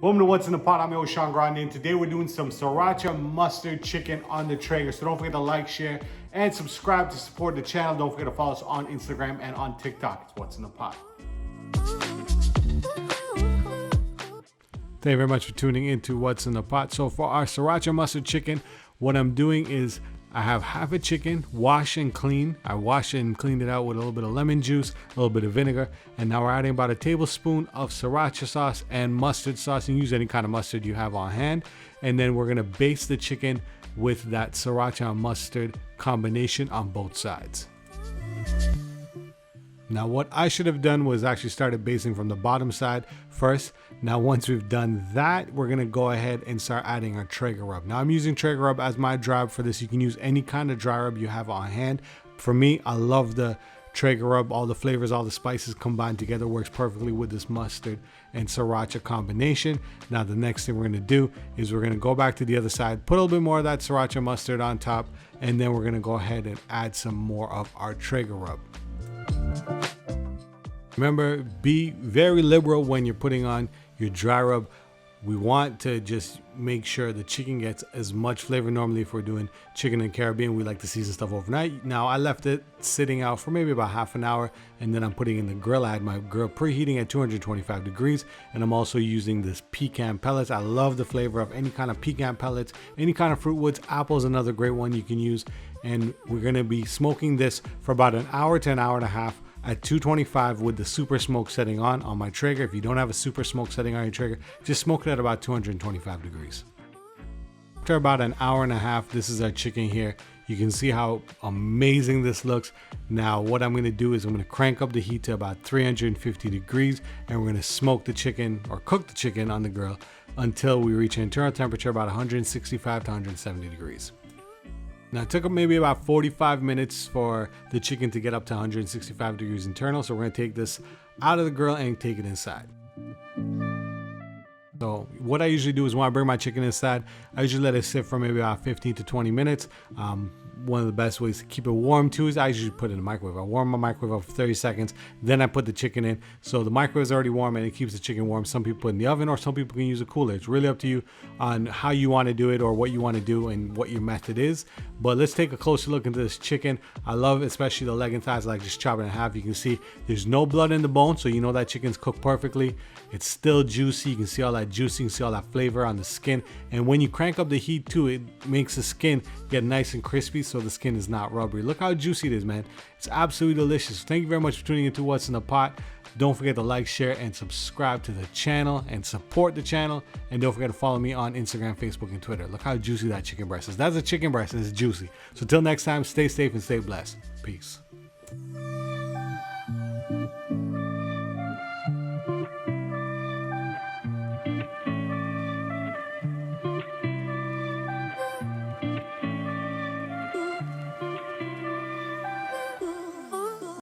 Welcome to What's in the Pot. I'm your Sean Grande, and today we're doing some Sriracha Mustard Chicken on the Traeger. So don't forget to like, share, and subscribe to support the channel. Don't forget to follow us on Instagram and on TikTok. It's What's in the Pot. Thank you very much for tuning into What's in the Pot. So for our Sriracha Mustard Chicken, what I'm doing is I have half a chicken, wash and clean. I washed it and cleaned it out with a little bit of lemon juice, a little bit of vinegar, and now we're adding about a tablespoon of sriracha sauce and mustard sauce. You can use any kind of mustard you have on hand. And then we're gonna baste the chicken with that sriracha and mustard combination on both sides. Now what I should have done was actually started basting from the bottom side first. Now once we've done that, we're gonna go ahead and start adding our Traeger rub. Now I'm using Traeger rub as my dry rub for this. You can use any kind of dry rub you have on hand. For me, I love the Traeger rub. All the flavors, all the spices combined together works perfectly with this mustard and sriracha combination. Now the next thing we're gonna do is we're gonna go back to the other side, put a little bit more of that sriracha mustard on top, and then we're gonna go ahead and add some more of our Traeger rub. Remember, be very liberal when you're putting on your dry rub. We want to just make sure the chicken gets as much flavor. Normally, if we're doing chicken in the Caribbean, we like to season stuff overnight. Now, I left it sitting out for maybe about half an hour, and then I'm putting in the grill. I had my grill preheating at 225 degrees, and I'm also using this pecan pellets. I love the flavor of any kind of pecan pellets, any kind of fruit woods. Apple is another great one you can use, and we're gonna be smoking this for about an hour to an hour and a half at 225 with the super smoke setting on my Traeger. If you don't have a super smoke setting on your Traeger, just smoke it at about 225 degrees. After about an hour and a half, this is our chicken here. You can see how amazing this looks. Now what I'm gonna do is I'm gonna crank up the heat to about 350 degrees, and we're gonna smoke the chicken or cook the chicken on the grill until we reach an internal temperature about 165 to 170 degrees. Now it took maybe about 45 minutes for the chicken to get up to 165 degrees internal. So we're gonna take this out of the grill and take it inside. So what I usually do is when I bring my chicken inside, I usually let it sit for maybe about 15 to 20 minutes. One of the best ways to keep it warm too is I usually put it in the microwave. I warm my microwave up for 30 seconds, then I put the chicken in. So the microwave is already warm and it keeps the chicken warm. Some people put it in the oven, or some people can use a cooler. It's really up to you on how you want to do it or what you want to do and what your method is. But let's take a closer look into this chicken. I love especially the leg and thighs. I like just chop it in half. You can see there's no blood in the bone, so you know that chicken's cooked perfectly. It's still juicy. You can see all that juicy, you can see all that flavor on the skin. And when you crank up the heat too, it makes the skin get nice and crispy, so the skin is not rubbery. Look how juicy it is, man. It's absolutely delicious. Thank you very much for tuning into What's in the Pot. Don't forget to like, share, and subscribe to the channel and support the channel. And don't forget to follow me on Instagram, Facebook, and Twitter. Look how juicy that chicken breast is. That's a chicken breast and it's juicy. So till next time, stay safe and stay blessed. Peace.